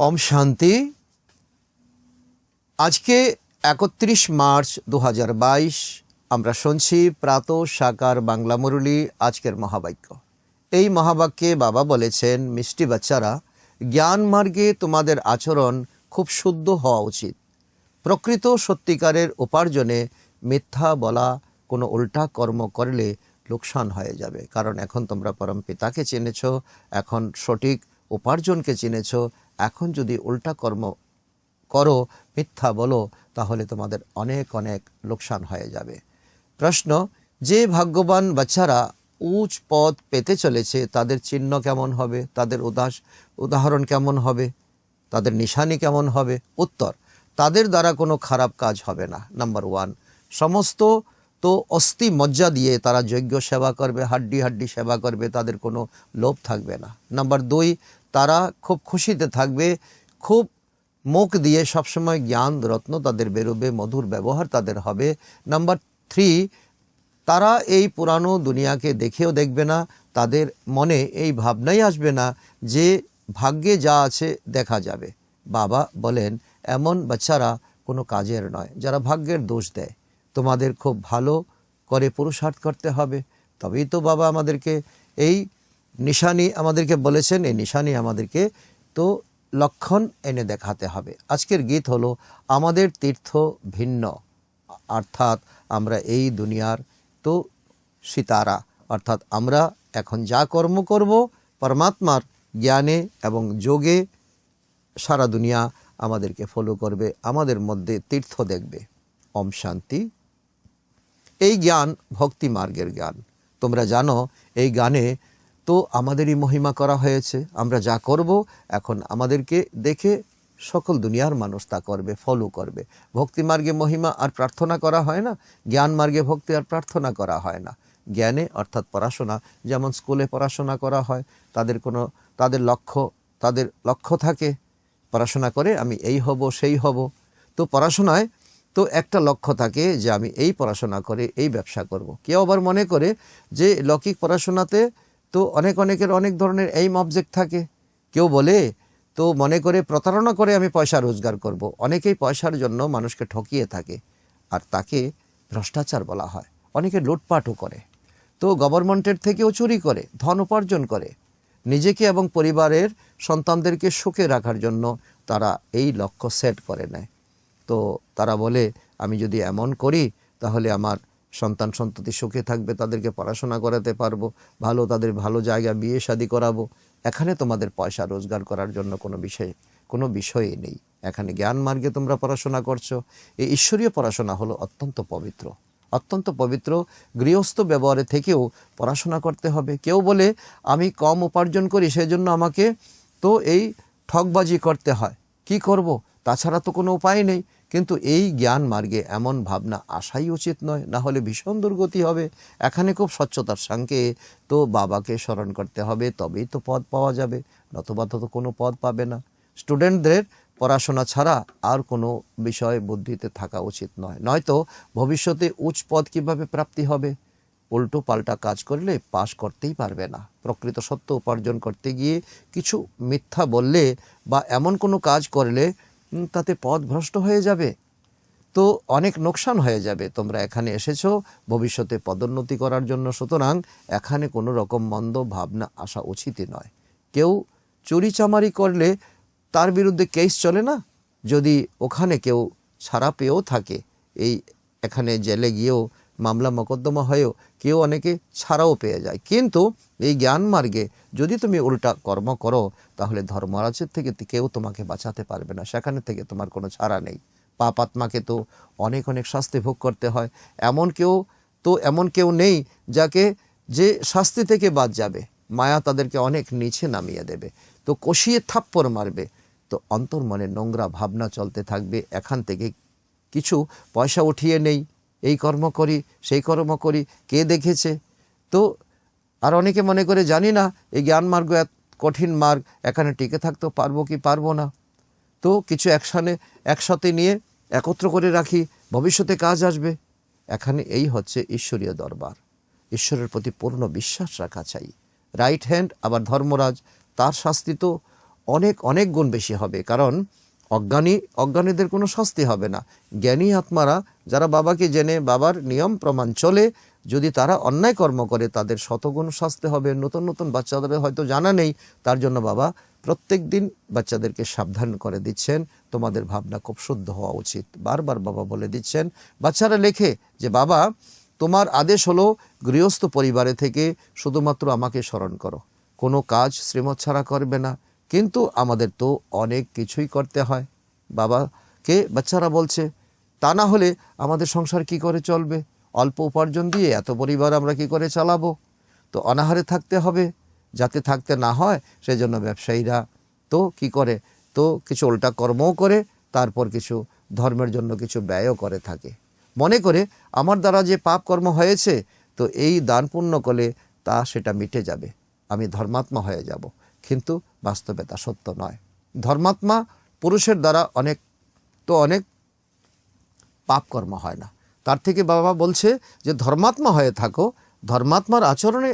ओम शांति। आज के 31 मार्च 2022 আমরা শুনছি প্রাত সাকার বাংলা মুরলি আজকের মহাবাক্য। এই মহাবাক্যে বাবা বলেছেন, মিষ্টি বাচ্চারা, জ্ঞান মার্গে তোমাদের আচরণ খুব শুদ্ধ হওয়া উচিত। প্রকৃত সত্যিকারের উপার্জনে মিথ্যা বলা, কোনো উল্টা কর্ম করলে লোকসান হয়ে যাবে। কারণ এখন তোমরা পরম পিতাকে চিনেছ, এখন সঠিক উপার্জনকে চিনেছ। এখন যদি উল্টা কর্ম করো, মিথ্যা বলো, তাহলে তোমাদের অনেক অনেক লোকসান হয়ে যাবে। প্রশ্ন, যে ভাগ্যবান বাচ্চারা উচ্চ পদ পেতে চলেছে তাদের চিহ্ন কেমন হবে, তাদের উদাহরণ কেমন হবে, তাদের নিশানি কেমন হবে? উত্তর, তাদের দ্বারা কোনো খারাপ কাজ হবে না। নাম্বার 1, সমস্ত তো অস্থি মজ্জা দিয়ে তারা যজ্ঞ সেবা করবে, হাড্ডি হাড্ডি সেবা করবে, তাদের কোনো লোভ থাকবে না। নাম্বার 2, তারা খুব খুশিতে থাকবে, খুব মুখ দিয়ে সবসময় জ্ঞান রত্ন তাদের বেরোবে, মধুর ব্যবহার তাদের হবে। নাম্বার 3, তারা এই পুরানো দুনিয়াকে দেখেও দেখবে না, তাদের মনে এই ভাবনাই আসবে না যে ভাগ্যে যা আছে দেখা যাবে। বাবা বলেন, এমন বাচ্চারা কোনো কাজের নয় যারা ভাগ্যের দোষ দেয়। তোমাদের খুব ভালো করে পুরুষার্থ করতে হবে, তবেই তো বাবা আমাদেরকে এই নিশানি আমাদেরকে বলেছেন, এই নিশানি আমাদেরকে তো লক্ষণ এনে দেখাতে হবে। আজকের গীত হলো আমাদের তীর্থ ভিন্ন, অর্থাৎ আমরা এই দুনিয়ার তো সিতারা, অর্থাৎ আমরা এখন যা কর্ম করব পরমাত্মার জ্ঞানে এবং যোগে সারা দুনিয়া আমাদেরকে ফলো করবে, আমাদের মধ্যে তীর্থ দেখবে। ওম শান্তি। এই জ্ঞান ভক্তি মার্গের জ্ঞান। তোমরা জানো এই গানে তো আমাদেরই মহিমা করা হয়েছে। আমরা যা করব এখন আমাদেরকে দেখে সকল দুনিয়ার মানুষ তা করবে, ফলো করবে। ভক্তি মার্গে মহিমা আর প্রার্থনা করা হয় না, জ্ঞান মার্গে ভক্তি আর প্রার্থনা করা হয় না। জ্ঞানে অর্থাৎ পড়াশোনা, যেমন স্কুলে পড়াশোনা করা হয়, তাদের লক্ষ্য থাকে, পড়াশোনা করে আমি এই হব সেই হব। তো পড়াশোনায় তো একটা লক্ষ্য থাকে যে আমি এই পড়াশোনা করে এই ব্যবসা করব। কেউ আবার মনে করে যে লৌকিক পড়াশোনাতে তো অনেকের অনেক ধরনের এইম অবজেক্ট থাকে। কেউ বলে তো মনে করে প্রতারণা করে আমি পয়সা রোজগার করব। অনেকেই পয়সার জন্য মানুষকে ঠকিয়ে থাকে, আর তাকে ভ্রষ্টাচার বলা হয়। অনেকে লুটপাটও করে, তো গভর্নমেন্টের থেকেও চুরি করে, ধন উপার্জন করে। নিজেকে এবং পরিবারের সন্তানদেরকে সুখে রাখার জন্য তারা এই লক্ষ্য সেট করে নেয়। তো তারা বলে আমি যদি এমন করি তাহলে আমার সন্তান সন্ততি সুখে থাকবে, তাদেরকে পড়াশোনা করাতে পারবো, তাদের ভালো জায়গা বিয়ে শাদী করাবো। এখানে তোমাদের পয়সা রোজগার করার জন্য কোনো বিষয়ই নেই। এখানে জ্ঞান মার্গে তোমরা পড়াশোনা করছো। এই ঈশ্বরীয় পড়াশোনা হলো অত্যন্ত পবিত্র। গৃহস্থ ব্যবহারে থেকেও পড়াশোনা করতে হবে। কেউ বলে আমি কম উপার্জন করি, সেজন্য আমাকে তো এই ঠকবাজি করতে হয়, কি করব, তাছাড়া তো কোনো উপায় নেই। কিন্তু এই জ্ঞান মার্গে এমন ভাবনা আসাই উচিত নয়, না হলে ভীষণ দুর্গতি হবে। এখানে খুব স্বচ্ছতার সঙ্গে তো বাবাকে স্মরণ করতে হবে, তবেই তো পদ পাওয়া যাবে, নতুবা তো কোনো পদ পাবে না। স্টুডেন্টদের পড়াশোনা ছাড়া আর কোনো বিষয় বুদ্ধিতে থাকা উচিত নয়, নয়তো ভবিষ্যতে উচ্চ পদ কিভাবে প্রাপ্তি হবে? উল্টো পাল্টা কাজ করলে পাশ করতেই পারবে না। প্রকৃত সত্য উপার্জন করতে গিয়ে কিছু মিথ্যা বললে বা এমন কোনো কাজ করলে তাতে পদ ভ্রষ্ট হয়ে যাবে, তো অনেক নোকসান হয়ে যাবে। তোমরা এখানে এসেছো ভবিষ্যতে পদোন্নতি করার জন্য, সুতরাং এখানে কোনো রকম মন্দ ভাবনা আসা উচিতই নয়। কেউ চুরি চামারি করলে তার বিরুদ্ধে কেস চলে না? যদি ওখানে কেউ ছাড়া পেয়েও থাকে, এখানে জেলে গিয়েও মামলা মোকদ্দমা হয়েও কেউ অনেকে ছাড়াও পেয়ে যায়। কিন্তু এই জ্ঞান মার্গে যদি তুমি উল্টা কর্ম করো তাহলে ধর্মরাজের থেকে কেউ তোমাকে বাঁচাতে পারবে না, সেখানে থেকে তোমার কোনো ছাড়া নেই। পাপ আত্মাকে তো অনেক শাস্তি ভোগ করতে হয়। এমন কেউ নেই যে শাস্তি থেকে বাদ যাবে। মায়া তাদেরকে অনেক নিচে নামিয়ে দেবে, তো কষিয়ে থাপ্পড় মারবে। তো অন্তর মনে নোংরা ভাবনা চলতে থাকবে, এখান থেকে কিছু পয়সা উঠিয়ে নেই, এই কর্ম করি সেই কর্ম করি, কে দেখেছে? তো আর অনেকে মনে করে জানি না এই জ্ঞান মার্গ এত কঠিন মার্গ, এখানে টিকে থাকতে পারবো কি পারবো না। তো কিছু একসাথে নিয়ে একত্র করে রাখি, ভবিষ্যতে কাজ আসবে। এখানে এই হচ্ছে ঈশ্বরীয় দরবার। ঈশ্বরের প্রতি পূর্ণ বিশ্বাস রাখা চাই। রাইট হ্যান্ড আবার ধর্মরাজ, তার শাস্তি তো অনেক অনেক গুণ বেশি হবে। কারণ অজ্ঞানীদের কোনো শাস্তি হবে না। জ্ঞানী আত্মারা যারা বাবাকে জেনে বাবার নিয়ম প্রমাণ চলে, যদি তারা অন্যায় কর্ম করে তাদের শতগুণ শাস্তি হবে। নতুন নতুন বাচ্চাদের হয়তো জানা নেই, তার জন্য বাবা প্রত্যেক দিন বাচ্চাদেরকে সাবধান করে দিচ্ছেন, তোমাদের ভাবনা খুব শুদ্ধ হওয়া উচিত। বারবার বাবা বলে দিচ্ছেন। বাচ্চারা লেখে যে বাবা, তোমার আদেশ হলো গৃহস্থ পরিবারে থেকে শুধুমাত্র আমাকে স্মরণ করো, কোনো কাজ শ্রীমত ছাড়া করবে না। কিন্তু আমাদের তো অনেক কিছুই করতে হয়। বাবাকে বাচ্চারা বলছে, তা না হলে আমাদের সংসার কি করে চলবে? অল্প উপার্জন দিয়ে এত পরিবার আমরা কি করে চালাবো? তো অনাহারে থাকতে হবে, যাতে থাকতে না হয় সেজন্য ব্যবসায়ীরা তো কি করে, তো কিছু উল্টা কর্মও করে, তারপর কিছু ধর্মের জন্য কিছু ব্যয়ও করে থাকে, মনে করে আমার দ্বারা যে পাপ কর্ম হয়েছে তো এই দান পুণ্য করলে তা সেটা মিটে যাবে, আমি ধর্মাত্মা হয়ে যাব। কিন্তু বাস্তবে তা সত্য নয়। ধর্মাত্মা পুরুষের দ্বারা অনেক পাপ কর্ম হয় না। তার থেকে বাবা বলছে যে ধর্মাত্মা হয়ে থাকো, ধর্মাত্মার আচরণে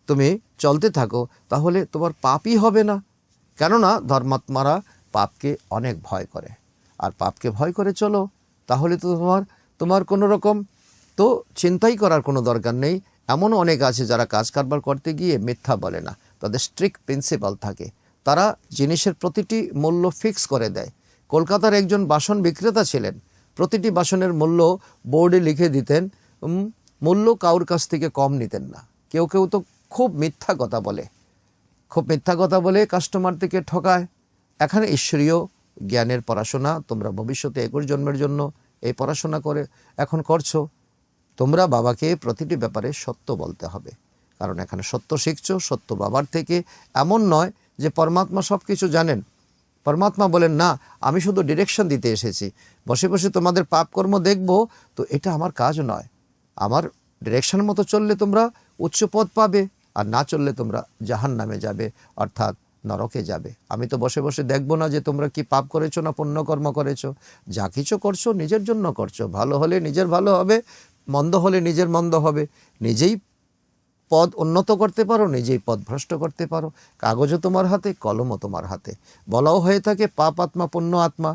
তুমি চলতে থাকো, তাহলে তোমার পাপই হবে না। কেননা ধর্মাত্মারা পাপকে অনেক ভয় করে, আর পাপকে ভয় করে চলো, তাহলে তো তোমার কোনো রকম তো চিন্তাই করার কোনো দরকার নেই। এমনও অনেক আছে যারা কাজ কারবার করতে গিয়ে মিথ্যা বলে না, তাদের স্ট্রিক্ট প্রিন্সিপাল থাকে, তারা জিনিসের প্রতিটি মূল্য ফিক্স করে দেয়। কলকাতার একজন বাসন বিক্রেতা ছিলেন, প্রতিটি বাসনের মূল্য বোর্ডে লিখে দিতেন, মূল্য কারোর কাছ থেকে কম নিতেন না। কেউ কেউ তো খুব মিথ্যা কথা বলে কাস্টমার থেকে ঠকায়। এখানে ঈশ্বরীয় জ্ঞানের পড়াশোনা তোমরা ভবিষ্যতে 21 জন্মের জন্য এই পড়াশোনা করে এখন করছো। তোমরা বাবাকে প্রতিটি ব্যাপারে সত্য বলতে হবে, কারণ এখানে সত্য শিখছো সত্য বাবার থেকে। এমন নয় যে পরমাত্মা সব কিছু জানেন। পরমাত্মা বলেন, না, আমি শুধু ডিরেকশন দিতে এসেছি, বসে বসে তোমাদের পাপকর্ম দেখব, তো এটা আমার কাজ নয়। আমার ডিরেকশন মতো চললে তোমরা উচ্চ পদ পাবে, আর না চললে তোমরা জাহান্নামে যাবে, অর্থাৎ নরকে যাবে। আমি তো বসে বসে দেখবো না যে তোমরা কি পাপ করেছো না পুণ্যকর্ম করেছো। যা কিছু করছো নিজের জন্য করছো, ভালো হলে নিজের ভালো হবে, মন্দ হলে নিজের মন্দ হবে। নিজেই পদ উন্নত করতে পারো, নিজেই পদ ভ্রষ্ট করতে পারো। কাগজও তোমার হাতে, কলমও তোমার হাতে। বলাও হয়ে থাকে পাপ আত্মা পুণ্য আত্মা।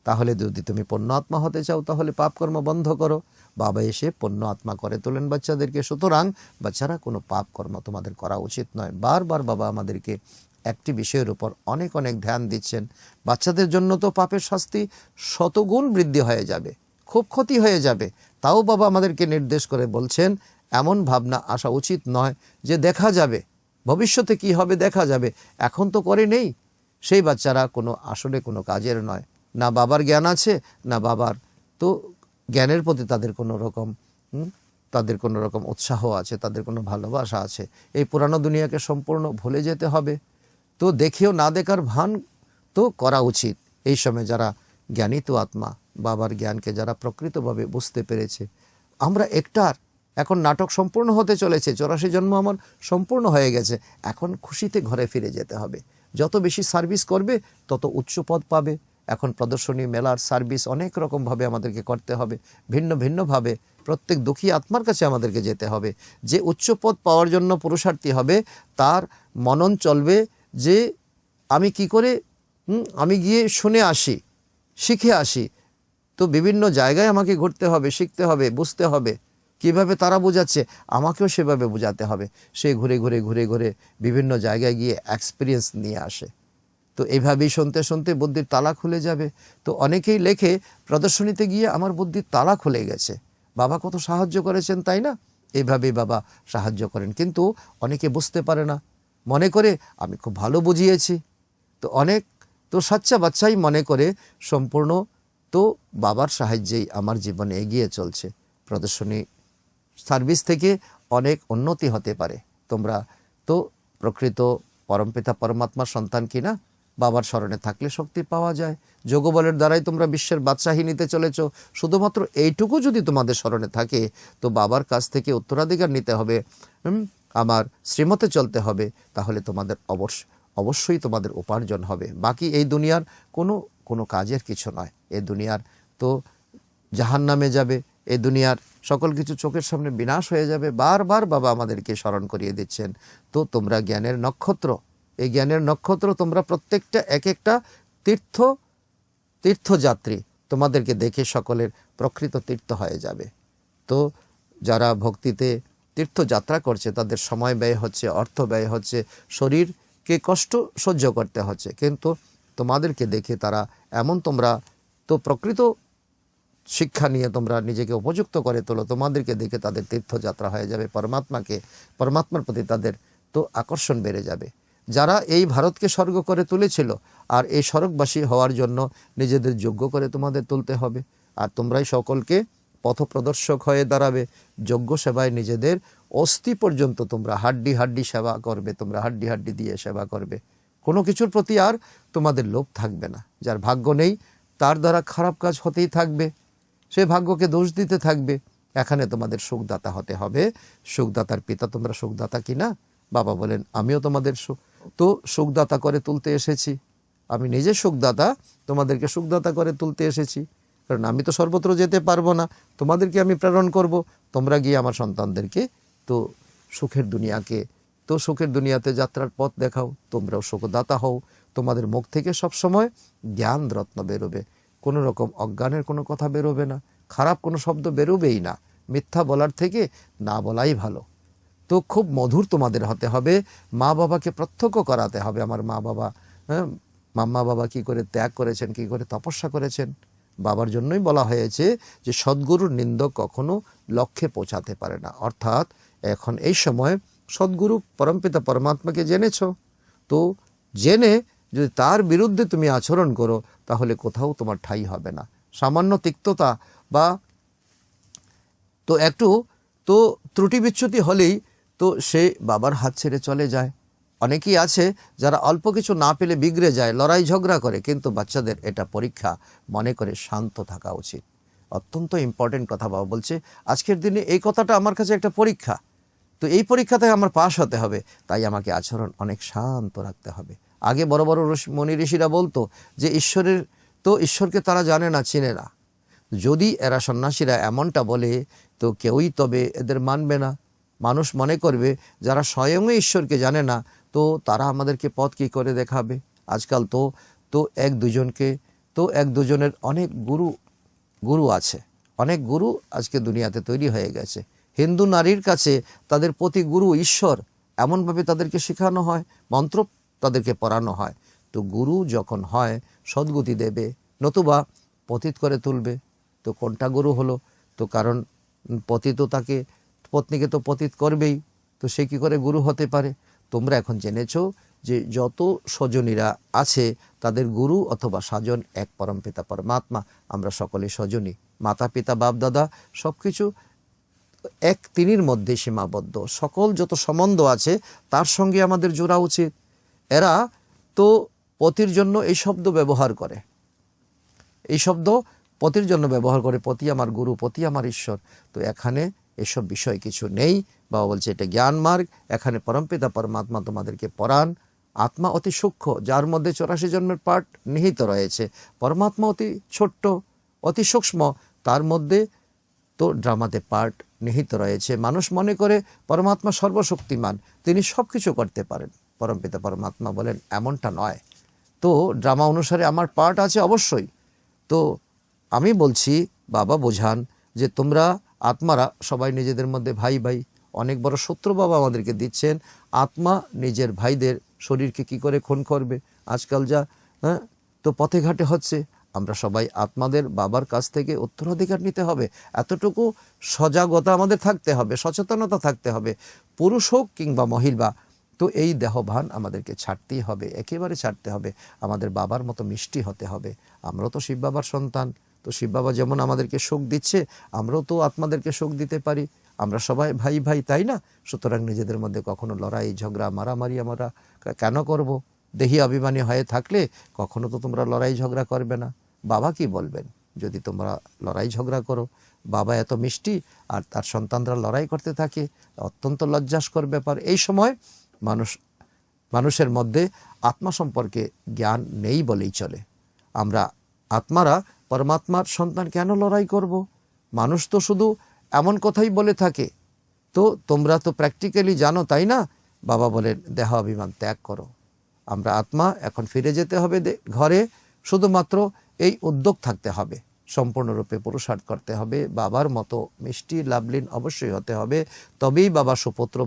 তাহলে যদি তুমি পুণ্য আত্মা হতে চাও তাহলে পাপ কর্ম বন্ধ করো। বাবা এসে পুণ্য আত্মা করে তোলেন বাচ্চাদেরকে। সুতরাং বাচ্চারা কোনো পাপ কর্ম তোমাদের করা উচিত নয়। বারবার বাবা আমাদেরকে একটি বিষয়ের উপর অনেক অনেক ধ্যান দিচ্ছেন। বাচ্চাদের জন্য তো পাপের শাস্তি শতগুণ বৃদ্ধি হয়ে যাবে, খুব ক্ষতি হয়ে যাবে। তাও বাবা আমাদেরকে নির্দেশ করে বলছেন, এমন ভাবনা আসা উচিত নয় যে দেখা যাবে, ভবিষ্যতে কি হবে দেখা যাবে, এখন তো করে নেই। সেই বাচ্চারা আসলে কোনো কাজের নয়। না বাবার জ্ঞান আছে, না বাবার তো জ্ঞানের প্রতি তাদের কোনো রকম উৎসাহ আছে, তাদের কোনো ভালোবাসা আছে। এই পুরানো দুনিয়াকে সম্পূর্ণ ভুলে যেতে হবে। তো দেখেও না দেখার ভান তো করা উচিত। এই সময় যারা জ্ঞানিত আত্মা, বাবার জ্ঞানকে যারা প্রকৃতভাবে বুঝতে পেরেছে, আমরা এখন নাটক সম্পূর্ণ হতে চলেছে। 84 জন্ম আমার সম্পূর্ণ হয়ে গেছে, এখন খুশিতে ঘরে ফিরে যেতে হবে। যত বেশি সার্ভিস করবে তত উচ্চ পদ পাবে। এখন প্রদর্শনী মেলার সার্ভিস অনেক রকমভাবে আমাদেরকে করতে হবে, ভিন্ন ভিন্নভাবে। প্রত্যেক দুঃখী আত্মার কাছে আমাদেরকে যেতে হবে। যে উচ্চ পদ পাওয়ার জন্য পুরুষার্থী হবে তার মনন চলবে যে আমি কি করে আমি গিয়ে শুনে আসি, শিখে আসি। তো বিভিন্ন জায়গায় আমাকে ঘুরতে হবে, শিখতে হবে, বুঝতে হবে। কিভাবে তারা বোঝাচ্ছে আমাকেও সেভাবে বোঝাতে হবে। সে ঘুরে ঘুরে বিভিন্ন জায়গায় গিয়ে এক্সপিরিয়েন্স নিয়ে আসে। তো এইভাবেই শুনতে শুনতে বুদ্ধির তালা খুলে যাবে। তো অনেকেই লেখে প্রদর্শনীতে গিয়ে আমার বুদ্ধির তালা খুলে গেছে, বাবা কত সাহায্য করেছেন, তাই না? এইভাবেই বাবা সাহায্য করেন। কিন্তু অনেকে বুঝতে পারে না, মনে করে আমি খুব ভালো বুঝিয়েছি। তো সাচ্চা বাচ্চাই মনে করে সম্পূর্ণ তো বাবার সাহায্যেই আমার জীবনে এগিয়ে চলছে। প্রদর্শনী সার্ভিস থেকে অনেক উন্নতি হতে পারে। তোমরা তো প্রকৃত পরমপিতা পরমাত্মার সন্তান কিনা? বাবার স্মরণে থাকলে শক্তি পাওয়া যায়। যোগবলের দ্বারাই তোমরা বিশ্বের বাদশাহী নিতে চলেছ। শুধুমাত্র এইটুকু যদি তোমাদের স্মরণে থাকে, তো বাবার কাছ থেকে উত্তরাধিকার নিতে হবে, আমার শ্রীমতে চলতে হবে, তাহলে তোমাদের অবশ্যই তোমাদের উপার্জন হবে। বাকি এই দুনিয়ার কোনো কাজের কিছু নয়। এই দুনিয়ার তো জাহান্নামে যাবে, এই দুনিয়ার সকল কিছু চোখের সামনে বিনাশ হয়ে যাবে। বারবার বাবা আমাদেরকে স্মরণ করিয়ে দিচ্ছেন। তো তোমরা জ্ঞানের নক্ষত্র, এই জ্ঞানের নক্ষত্র, তোমরা প্রত্যেকটা এক একটা তীর্থযাত্রী, তোমাদেরকে দেখে সকলের প্রকৃত তীর্থ হয়ে যাবে। তো যারা ভক্তিতে তীর্থযাত্রা করছে তাদের সময় ব্যয় হচ্ছে, অর্থ ব্যয় হচ্ছে, শরীরকে কষ্ট সহ্য করতে হচ্ছে, কিন্তু তোমাদেরকে দেখে তারা এমন, তোমরা তো প্রকৃত শিক্ষা নিয়ে তোমরা নিজেকে উপযুক্ত করে তোলো, তোমাদেরকে দেখে তাদের তীর্থযাত্রা হয়ে যাবে, পরমাত্মার প্রতি তাদের তো আকর্ষণ বেড়ে যাবে। যারা এই ভারতকে স্বর্গ করে তুলেছিল, আর এই স্বর্গবাসী হওয়ার জন্য নিজেদের যোগ্য করে তোমাদের তুলতে হবে। আর তোমরাই সকলকে পথপ্রদর্শক হয়ে দাঁড়াবে। যোগ্য সেবায় নিজেদের অস্থি পর্যন্ত তোমরা হাড্ডি সেবা করবে, তোমরা হাড্ডি দিয়ে সেবা করবে। কোনো কিছুর প্রতি আর তোমাদের লোভ থাকবে না। যার ভাগ্য নেই তার দ্বারা খারাপ কাজ হতেই থাকবে, সে ভাগ্যকে দোষ দিতে থাকবে। এখানে তোমাদের সুখদাতা হতে হবে। সুখদাতার পিতা, তোমরা সুখদাতা কিনা? বাবা বলেন, আমিও তোমাদের সুখদাতা করে তুলতে এসেছি। আমি নিজে সুখদাতা, তোমাদেরকে সুখদাতা করে তুলতে এসেছি। কারণ আমি তো সর্বত্র যেতে পারবো না, তোমাদেরকে আমি প্রেরণ করব, তোমরা গিয়ে আমার সন্তানদেরকে তো সুখের দুনিয়াতে যাত্রার পথ দেখাও। তোমরাও সুখদাতা হও। তোমাদের মুখ থেকে সবসময় জ্ঞান রত্ন বেরোবে, কোনো রকম অজ্ঞানের কোনো কথা বেরোবে না, খারাপ কোনো শব্দ বেরোবেই না। মিথ্যা বলার থেকে না বলাই ভালো। তো খুব মধুর তোমাদের হতে হবে। মা বাবাকে প্রত্যক্ষ করাতে হবে। আমার মা বাবা কি করে ত্যাগ করেছেন, কি করে তপস্যা করেছেন। বাবার জন্যই বলা হয়েছে যে সদ্গুরুর নিন্দক কখনো লক্ষ্যে পৌঁছাতে পারে না। অর্থাৎ এখন এই সময় সদ্গুরু পরমপিতা পরমাত্মাকে জেনেছ, তো জেনে যদি তার বিরুদ্ধে তুমি আচরণ করো তাহলে কোথাও তোমার ঠাঁই হবে না। সামান্য তিক্ততা বা তো একটু তো ত্রুটি বিচ্যুতি হলেই তো সে বাবার হাত ছেড়ে চলে যায়। অনেকেই আছে যারা অল্প কিছু না পেলে বিগড়ে যায়, লড়াই ঝগড়া করে, কিন্তু বাচ্চাদের এটা পরীক্ষা মনে করে শান্ত থাকা উচিত। অত্যন্ত ইম্পর্টেন্ট কথা বাবা বলছে। আজকের দিনে এই কথাটা আমার কাছে একটা পরীক্ষা, তো এই পরীক্ষাতে আমার পাশ হতে হবে, তাই আমাকে আচরণ অনেক শান্ত রাখতে হবে। আগে বড় বড় মনি ঋষিরা বলতো যে ঈশ্বরকে তারা জানে না, চিনে না। যদি এরা সন্ন্যাসীরা এমনটা বলে তো কেউই তবে এদের মানবে না। মানুষ মনে করবে যারা স্বয়ং ঈশ্বরকে জানে না, তো তারা আমাদেরকে পথ কী করে দেখাবে। আজকাল তো এক দুজনের অনেক গুরু আছে, অনেক গুরু আজকে দুনিয়াতে তৈরি হয়ে গেছে। হিন্দু নারীর কাছে তাদের প্রতি গুরু ঈশ্বর, এমনভাবে তাদেরকে শেখানো হয়, মন্ত্র তাদেরকে পড়ানো হয়। তো গুরু যখন হয় সদ্গতি দেবে, নতুবা পতিত করে তুলবে। তো কোনটা গুরু হলো? তো কারণ পত্নীকে তো পতিত করবেই, তো সে কি করে গুরু হতে পারে? তোমরা এখন জেনেছো যে যত স্বজনীরা আছে তাদের গুরু অথবা সাজন এক পরমপিতা পরমাত্মা। আমরা সকলে স্বজনী, মাতা পিতা বাপ দাদা সব কিছু এক তিনির মধ্যে সীমাবদ্ধ। সকল যত সম্বন্ধ আছে তার সঙ্গে আমাদের জোড়া উচিত। এরা তো পতির জন্য এই শব্দ ব্যবহার করে, পতি আমার গুরু, পতি আমার ঈশ্বর। তো এখানে এসব বিষয় কিছু নেই। বাবা বলছে এটা জ্ঞান মার্গ। এখানে পরমপিতা পরমাত্মা তোমাদেরকে পড়ান। আত্মা অতি সূক্ষ্ম, যার মধ্যে 84 জন্মের পার্ট নিহিত রয়েছে। পরমাত্মা অতি ছোট্ট, অতি সূক্ষ্ম, তার মধ্যে তো ড্রামাতে পার্ট নিহিত রয়েছে। মানুষ মনে করে পরমাত্মা সর্বশক্তিমান, তিনি সব কিছু করতে পারেন। পরমপিতা পরমাত্মা বলেন এমনটা নয়। তো ড্রামা অনুসারে আমার পার্ট আছে অবশ্যই। তো আমি বলছি, বাবা বোঝান যে তোমরা আত্মারা সবাই নিজেদের মধ্যে ভাই ভাই। অনেক বড় শত্রু বাবা আমাদেরকে দিচ্ছেন। আত্মা নিজের ভাইদের শরীরকে কি করে খুন করবে? আজকাল যা তো পথে ঘাটে হচ্ছে। আমরা সবাই আত্মাদের বাবার কাছ থেকে উত্তরাধিকার নিতে হবে। এতটুকু সজাগতা আমাদের থাকতে হবে, সচেতনতা থাকতে হবে। পুরুষ হোক কিংবা মহিলা, তো এই দেহভান আমাদেরকে ছাড়তেই হবে, একেবারে ছাড়তে হবে। আমাদের বাবার মতো মিষ্টি হতে হবে। আমরাও তো শিব বাবার সন্তান। তো শিব বাবা যেমন আমাদেরকে সুখ দিচ্ছে, আমরাও তো আত্মাদেরকে সুখ দিতে পারি। আমরা সবাই ভাই ভাই, তাই না? সুতরাং নিজেদের মধ্যে কখনো লড়াই ঝগড়া মারামারি আমরা কেন করব? দেহি অভিমানী হয়ে থাকলে কখনো তো তোমরা লড়াই ঝগড়া করবে না। বাবা কি বলবেন যদি তোমরা লড়াই ঝগড়া করো? বাবা এত মিষ্টি আর তার সন্তানরা লড়াই করতে থাকে, অত্যন্ত লজ্জাস্কর ব্যাপার। এই সময় মানুষের মধ্যে আত্মা সম্পর্কে জ্ঞান নেই বলেই চলে। আমরা আত্মারা পরমাত্মার সন্তান কেন লড়াই করব? মানুষ তো শুধু এমন কথাই বলে থাকে। তো তোমরা তো প্র্যাকটিক্যালি জানো, তাই না? বাবা বলেন দেহ অভিমান ত্যাগ করো। আমরা আত্মা, এখন ফিরে যেতে হবে ঘরে। শুধুমাত্র এই উদ্যোগ থাকতে হবে, সম্পূর্ণরূপে পুরুষার্থ করতে হবে, বাবার মতো মিষ্টি লাভলিন অবশ্যই হতে হবে। তবেই বাবা সুপুত্র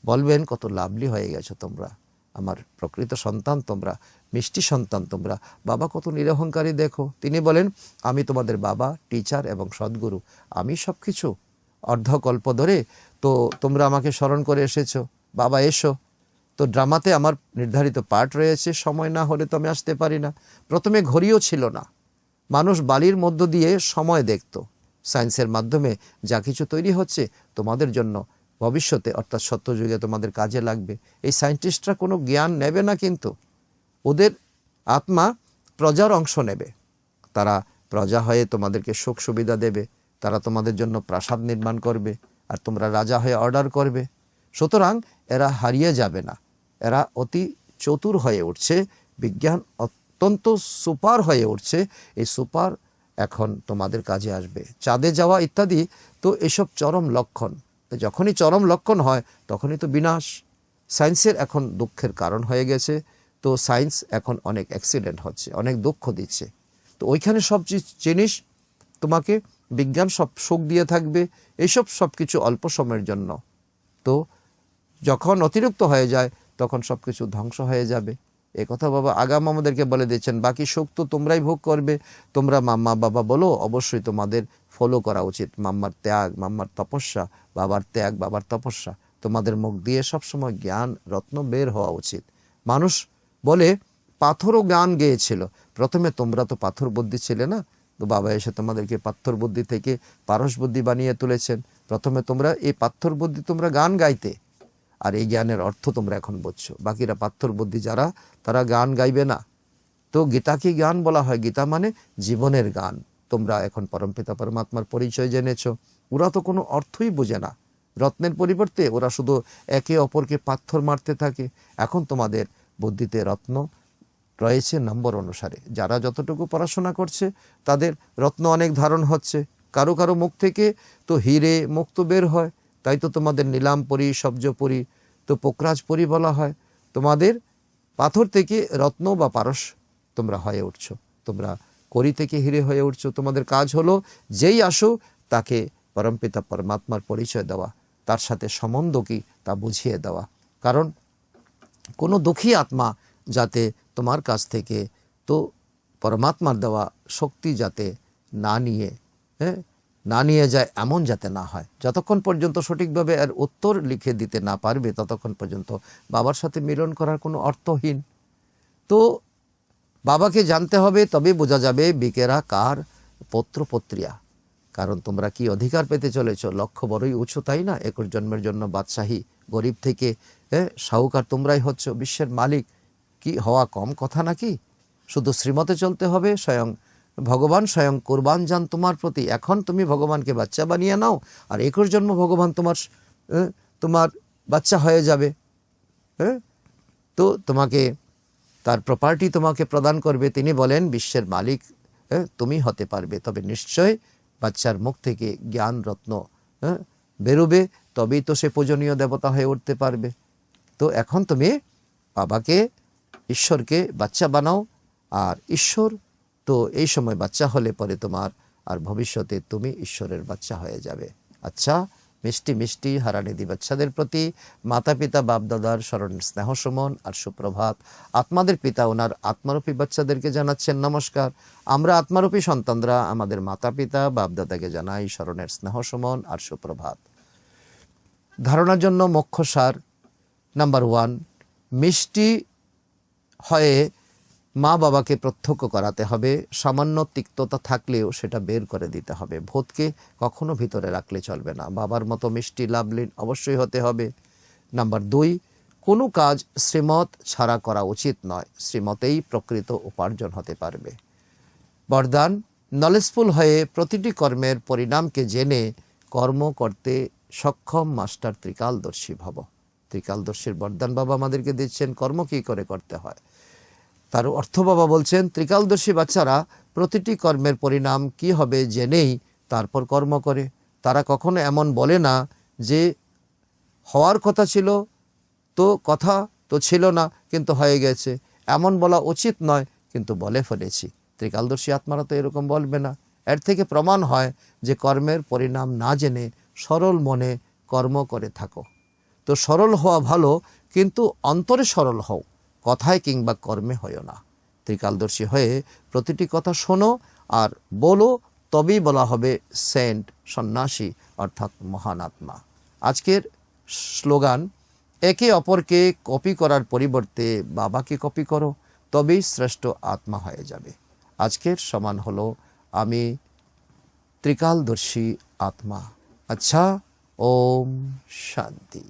বলবেন কত লাভলি হয়ে গেছো তোমরা, আমার প্রকৃত সন্তান তোমরা, মিষ্টি সন্তান তোমরা। বাবা কত নিরহংকারী দেখো, তিনি বলেন আমি তোমাদের বাবা, টিচার এবং সদ্গুরু, আমি সব কিছু। অর্ধকল্প ধরে তো তোমরা আমাকে স্মরণ করে এসেছো, বাবা এসো। তো ড্রামাতে আমার নির্ধারিত পার্ট রয়েছে, সময় না হলে তো আমি আসতে পারি না। প্রথমে ঘড়িও ছিল না, মানুষ বালির মধ্য দিয়ে সময় দেখত। সায়েন্সের মাধ্যমে যা কিছু তৈরি হচ্ছে তোমাদের জন্য ভবিষ্যতে, অর্থাৎ সত্যযুগে তোমাদের কাজে লাগবে। এই সায়েন্টিস্টরা কোনো জ্ঞান নেবে না, কিন্তু ওদের আত্মা প্রজার অংশ নেবে। তারা প্রজা হয়ে তোমাদেরকে সুখ সুবিধা দেবে, তারা তোমাদের জন্য প্রাসাদ নির্মাণ করবে, আর তোমরা রাজা হয়ে অর্ডার করবে। সুতরাং এরা হারিয়ে যাবে না, এরা অতি চতুর হয়ে উঠছে, বিজ্ঞান অত্যন্ত সুপার হয়ে উঠছে। এই সুপার এখন তোমাদের কাজে আসবে। চাঁদে যাওয়া ইত্যাদি তো এসব চরম লক্ষণ। তো যখনই চরম লক্ষণ হয় তখনই তো বিনাশ। সায়েন্সের এখন দুঃখের কারণ হয়ে গেছে। তো সায়েন্স এখন অনেক অ্যাক্সিডেন্ট হচ্ছে, অনেক দুঃখ দিচ্ছে। তো ওইখানে সব জিনিস তোমাকে বিজ্ঞান সব সুখ দিয়ে থাকবে, এইসব সব কিছু অল্প সময়ের জন্য। তো যখন অতিরিক্ত হয়ে যায় তখন সব কিছু ধ্বংস হয়ে যাবে। এ কথা বাবা আগাম আমাদেরকে বলে দিচ্ছেন। বাকি সুখ তো তোমরাই ভোগ করবে। তোমরা মাম্মা বাবা বলো, অবশ্যই তোমাদের ফলো করা উচিত। মাম্মার ত্যাগ, মাম্মার তপস্যা, বাবার ত্যাগ, বাবার তপস্যা, তোমাদের মুখ দিয়ে সবসময় জ্ঞান রত্ন বের হওয়া উচিত। মানুষ বলে পাথরও গান গেয়েছিল। প্রথমে তোমরা তো পাথর বুদ্ধি ছিলে না, তো বাবা এসে তোমাদেরকে পাথর বুদ্ধি থেকে পারস বুদ্ধি বানিয়ে তুলেছেন। প্রথমে তোমরা এই পাথর বুদ্ধি তোমরা গান গাইতে, আর এই জ্ঞানের অর্থ তোমরা এখন বুঝছো। বাকিরা পাথর বুদ্ধি যারা, তারা গান গাইবে না। তো গীতাকে গান বলা হয়, গীতা মানে জীবনের গান। তোমরা এখন পরমপিতা পরমাত্মার পরিচয় জেনেছো। ওরা তো কোনো অর্থই বোঝে না, রত্নের পরিবর্তে ওরা শুধু একে অপরকে পাথর মারতে থাকে। এখন তোমাদের বুদ্ধিতে রত্ন রয়েছে নম্বর অনুসারে। যারা যতটুকু পড়াশোনা করছে তাদের রত্ন অনেক ধারণ হচ্ছে। কারো কারো মুখ থেকে তো হিরে মুক্ত বের হয়, তাই তো তোমাদের নীলামপুরী, সবজপুরী, তো পোকরাজপুরী বলা হয়। তোমাদের পাথর থেকে রত্ন বা পারস তোমরা হয়ে উঠছো, তোমরা করি থেকে হিরে হয়ে উঠছো। তোমাদের কাজ হলো যেই আসো তাকে পরমপিতা পরমাত্মার পরিচয় দেওয়া, তার সাথে সম্বন্ধ কি তা বুঝিয়ে দেওয়া। কারণ কোনো দুঃখী আত্মা যাতে তোমার কাছ থেকে তো পরমাত্মার দেওয়া শক্তি যাতে না নিয়ে যায়, এমন যাতে না হয়। যতক্ষণ পর্যন্ত সঠিকভাবে এর উত্তর লিখে দিতে না পারবে ততক্ষণ পর্যন্ত বাবার সাথে মিলন করার কোনো অর্থহীন। তো বাবাকে জানতে হবে, তবে বোঝা যাবে বিকেরা কার পত্র পত্রিয়া। কারণ তোমরা কি অধিকার পেতে চলেছ, লক্ষ্য বড়ই উঁচু, তাই না? 21 জন্মের জন্য বাদশাহী, গরিব থেকে সাহুকার তোমরাই হচ্ছ, বিশ্বের মালিক। কি হওয়া কম কথা নাকি? শুধু শ্রীমতে চলতে হবে। স্বয়ং ভগবান স্বয়ং কোরবান যান তোমার প্রতি। এখন তুমি ভগবানকে বাচ্চা বানিয়ে নাও, আর 21 জন্ম ভগবান তোমার বাচ্চা হয়ে যাবে। তো তোমাকে তার প্রপার্টি তোমাকে প্রদান করবে। তিনি বলেন বিশ্বের মালিক তুমি হতে পারবে, তবে নিশ্চয় বাচ্চার মুখ থেকে জ্ঞান রত্ন বেরোবে, তবেই তো সে পূজনীয় দেবতা হয়ে উঠতে পারবে। তো এখন তুমি বাবাকে, ঈশ্বরকে বাচ্চা বানাও, আর ঈশ্বর তো এই সময় বাচ্চা হলে পরে তোমার আর ভবিষ্যতে তুমি ঈশ্বরের বাচ্চা হয়ে যাবে। আচ্ছা, মিষ্টি মিষ্টি হারানিধি বাচ্চাদের প্রতি মাতা পিতা বাপদাদার স্মরণ, স্নেহ সুমন আর সুপ্রভাত। আত্মাদের পিতা ওনার আত্মারূপী বাচ্চাদেরকে জানাচ্ছেন নমস্কার। আমরা আত্মারূপী সন্তানরা আমাদের মাতা পিতা বাপদাদাকে জানাই স্মরণের স্নেহ সুমন আর সুপ্রভাত। ধারণার জন্য মুখ্য সার নাম্বার 1, মিষ্টি হয়ে মা বাবাকে প্রত্যক্ষ করাতে হবে। সামান্য তিক্ততা থাকলেও সেটা বের করে দিতে হবে। ভূতকে কখনো ভিতরে রাখলে চলবে না। বাবার মতো মিষ্টি লাভলীন অবশ্যই হতে হবে। নাম্বার 2, কোনো কাজ শ্রীমত ছাড়া করা উচিত নয়। শ্রীমতেই প্রকৃত উপার্জন হতে পারবে। বরদান, নলেজফুল হয়ে প্রতিটি কর্মের পরিণামকে জেনে কর্ম করতে সক্ষম মাস্টার ত্রিকালদর্শী ভব। ত্রিকালদর্শীর বরদান বাবা আমাদেরকে দিচ্ছেন, কর্ম কী করে করতে হয় তার অর্থ বাবা বলছেন। ত্রিকালদর্শী বাচ্চারা প্রতিটি কর্মের পরিণাম কি হবে জেনেই তারপর কর্ম করে। তারা কখনো এমন বলে না যে হওয়ার কথা ছিল তো কথা তো ছিল না, কিন্তু হয়ে গেছে, এমন বলা উচিত নয় কিন্তু বলে ফেলেছি। ত্রিকালদর্শী আত্মারা তো এরকম বলবে না। এর থেকে প্রমাণ হয় যে কর্মের পরিণাম না জেনে সরল মনে কর্ম করে থাকো। তো সরল হওয়া ভালো, কিন্তু অন্তরে সরল হও, কথায় কিংবা কর্মে হয়েও না। ত্রিকালদর্শী হয়ে প্রতিটি কথা শোনো আর বলো, তবেই বলা হবে সেন্ট, সন্ন্যাসী অর্থাৎ মহান আত্মা। আজকের স্লোগান, একে অপরকে কপি করার পরিবর্তে বাবাকে কপি করো, তবেই শ্রেষ্ঠ আত্মা হয়ে যাবে। আজকের সমান হলো আমি ত্রিকালদর্শী আত্মা। আচ্ছা, ওম শান্তি।